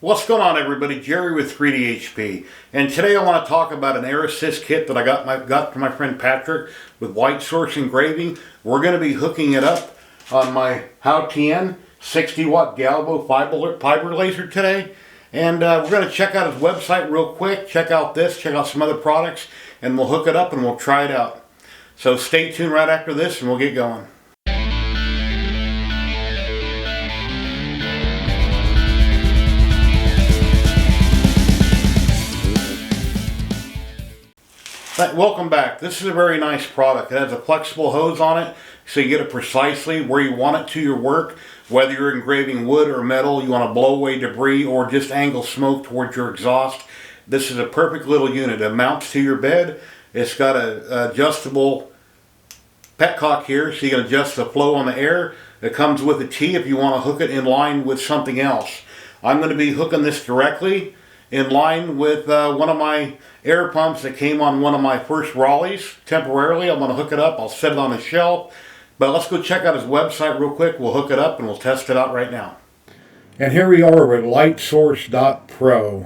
What's going on, everybody? Jerry with 3D HP, and today I want to talk about an air assist kit that I got from my friend Patrick with white source engraving. We're going to be hooking it up on my Hoatian 60-watt galvo fiber laser today, and we're going to check out his website real quick, check out some other products, and we'll hook it up and we'll try it out. So stay tuned right after this and we'll get going. Welcome back. This is a very nice product. It has a flexible hose on it, so you get it precisely where you want it to your work. Whether you're engraving wood or metal, you want to blow away debris or just angle smoke towards your exhaust. This is a perfect little unit. It mounts to your bed. It's got an adjustable petcock here, so you can adjust the flow on the air. It comes with a T if you want to hook it in line with something else. I'm going to be hooking this directly in line with one of my air pumps that came on one of my first Raleighs temporarily. I'm going to hook it up. I'll set it on a shelf. But let's go check out his website real quick. We'll hook it up and we'll test it out right now. And here we are with lightsource.pro.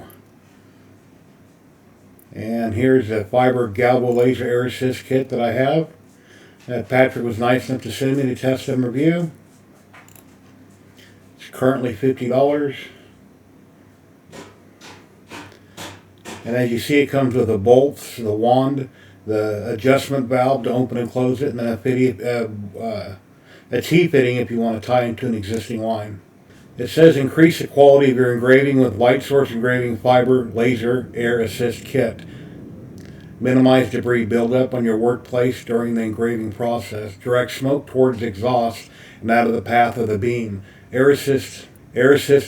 And here's the fiber galvo laser air assist kit that I have, that Patrick was nice enough to send me to test and review. It's currently $50. And as you see, it comes with the bolts, the wand, the adjustment valve to open and close it, and then a T-fitting if you want to tie into an existing line. It says increase the quality of your engraving with light source engraving fiber laser air assist kit. Minimize debris buildup on your workplace during the engraving process. Direct smoke towards exhaust and out of the path of the beam. Air assist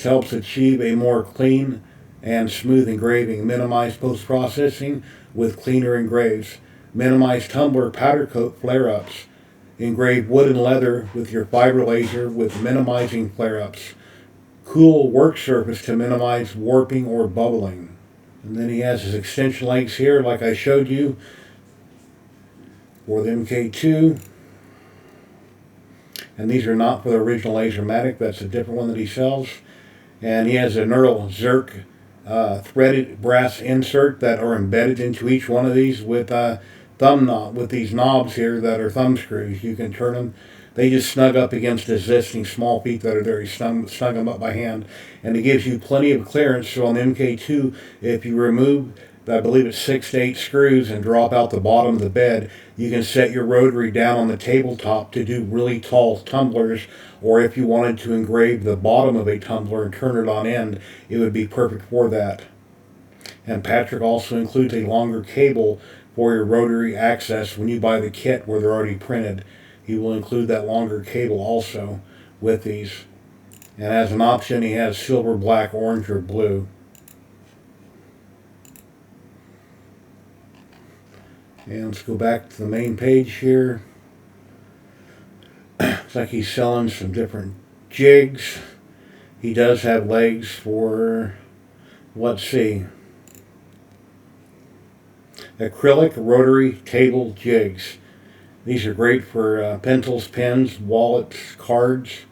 helps achieve a more clean and smooth engraving. Minimize post-processing with cleaner engraves. Minimize tumbler powder coat flare-ups. Engrave wood and leather with your fiber laser with minimizing flare-ups. Cool work surface to minimize warping or bubbling. And then he has his extension links here like I showed you for the MK2. And these are not for the original LaserMatic. That's a different one that he sells. And he has a Neural Zerk threaded brass insert that are embedded into each one of these with these knobs here that are thumb screws. You can turn them. They just snug up against existing small feet that are there. You snug them up by hand, and it gives you plenty of clearance. So on the MK2, if you remove, I believe it's 6 to 8 screws and drop out the bottom of the bed, you can set your rotary down on the tabletop to do really tall tumblers, or if you wanted to engrave the bottom of a tumbler and turn it on end, it would be perfect for that. And Patrick also includes a longer cable for your rotary access when you buy the kit where they're already printed. He will include that longer cable also with these. And as an option, he has silver, black, orange, or blue. And let's go back to the main page here. It's like he's selling some different jigs. He does have legs for, let's see, acrylic rotary table jigs. These are great for pencils, pens, wallets, cards.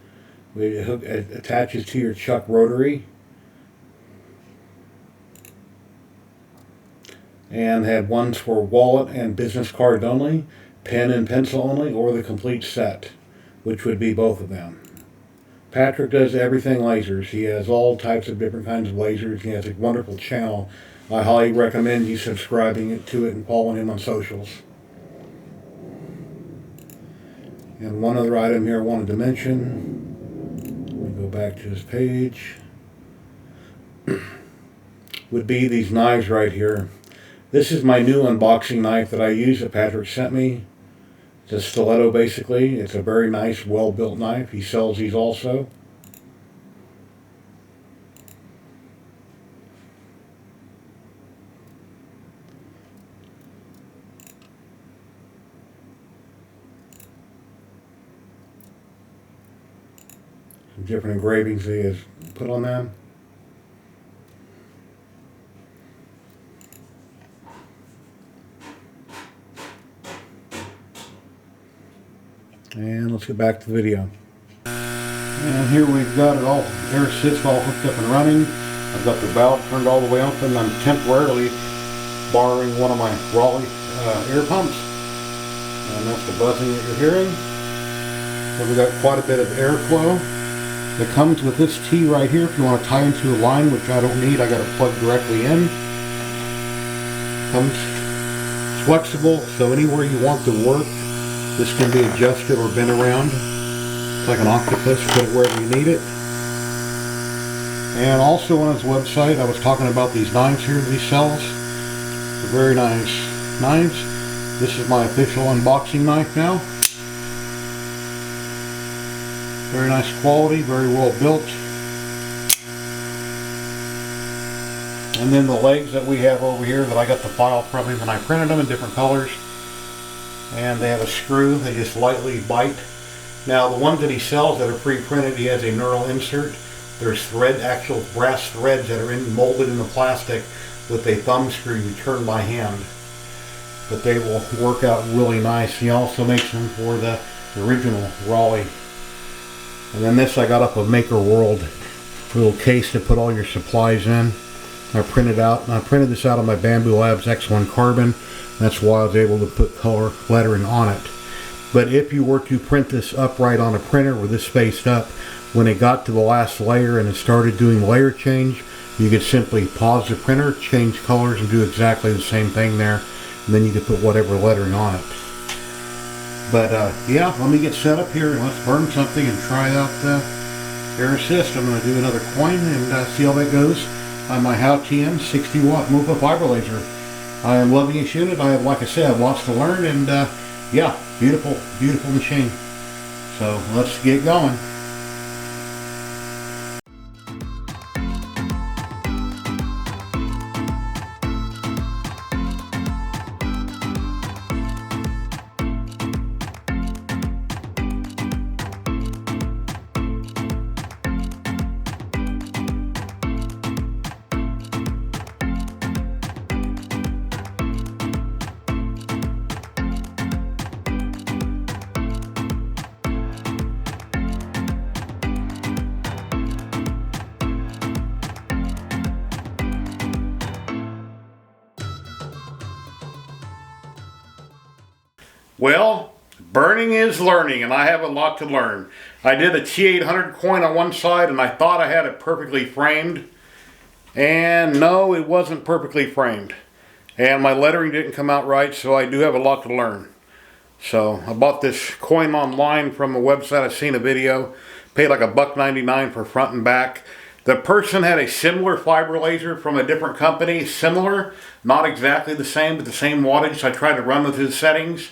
It attaches to your chuck rotary. And have ones for wallet and business card only, pen and pencil only, or the complete set, which would be both of them. Patrick does everything lasers. He has all types of different kinds of lasers. He has a wonderful channel. I highly recommend you subscribing to it and following him on socials. And one other item here I wanted to mention, let me go back to his page, would be these knives right here. This is my new unboxing knife that I use that Patrick sent me. It's a stiletto basically. It's a very nice, well-built knife. He sells these also. Some different engravings he has put on them. And let's get back to the video. And here we've got it all, air assist all hooked up and running. I've got the valve turned all the way up, and I'm temporarily borrowing one of my Raleigh air pumps. And that's the buzzing that you're hearing. So we've got quite a bit of airflow. It comes with this T right here if you want to tie into a line, which I don't need. I got it plugged directly in. Comes flexible, so anywhere you want to work, this can be adjusted or bent around. It's like an octopus, put it wherever you need it. And also on his website, I was talking about these knives here that he sells. They're very nice knives. This is my official unboxing knife now. Very nice quality, very well built. And then the legs that we have over here that I got the file from him, and I printed them in different colors. And they have a screw, they just lightly bite. Now the ones that he sells that are pre-printed, he has a knurled insert. There's actual brass threads that are molded in the plastic with a thumb screw you turn by hand. But they will work out really nice. He also makes them for the original Raleigh. And then this I got up of Maker World, a little case to put all your supplies in. I printed this out on my Bamboo Labs X1 Carbon. That's why I was able to put color lettering on it. But if you were to print this upright on a printer with this spaced up, when it got to the last layer and it started doing layer change, you could simply pause the printer, change colors, and do exactly the same thing there. And then you could put whatever lettering on it. But yeah, let me get set up here and let's burn something and try out air assist. I'm going to do another coin and see how that goes on my Hoatian 60 watt MOPA fiber laser. I am loving this unit. I have, like I said, I have lots to learn, and yeah, beautiful, beautiful machine. So let's get going. Well, burning is learning, and I have a lot to learn. I did a T800 coin on one side, and I thought I had it perfectly framed. And no, it wasn't perfectly framed. And my lettering didn't come out right, so I do have a lot to learn. So I bought this coin online from a website. I seen a video. Paid like $1.99 for front and back. The person had a similar fiber laser from a different company. Similar, not exactly the same, but the same wattage. So I tried to run with his settings.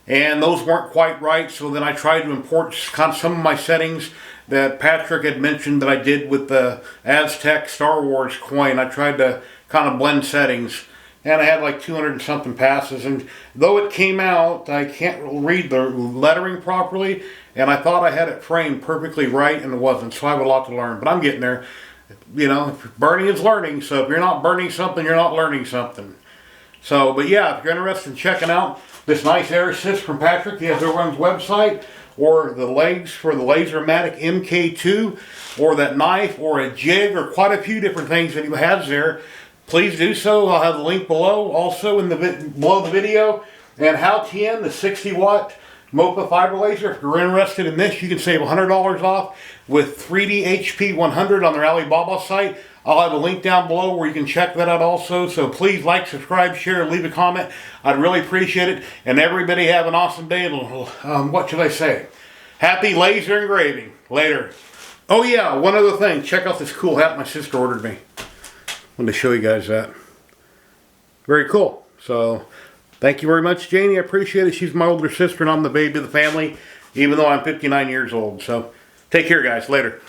And those weren't quite right, so then I tried to import some of my settings that Patrick had mentioned that I did with the Aztec Star Wars coin. I tried to kind of blend settings, and I had like 200 and something passes, and though it came out, I can't read the lettering properly, and I thought I had it framed perfectly right, and it wasn't, so I have a lot to learn, but I'm getting there. You know, burning is learning, so if you're not burning something, you're not learning something. So, but yeah, if you're interested in checking out this nice air assist from Patrick, he has over on his website, or the legs for the LaserMatic MK2, or that knife, or a jig, or quite a few different things that he has there, please do so. I'll have the link below, also in below the video. And Hoatian, the 60 watt MOPA fiber laser. If you're interested in this, you can save $100 off with 3D HP 100 on their Alibaba site. I'll have a link down below where you can check that out also. So please like, subscribe, share, leave a comment. I'd really appreciate it. And everybody have an awesome day. What should I say? Happy laser engraving. Later. Oh yeah, one other thing. Check out this cool hat my sister ordered me. I wanted to show you guys that. Very cool. So thank you very much, Janie. I appreciate it. She's my older sister and I'm the baby of the family, even though I'm 59 years old. So take care, guys. Later.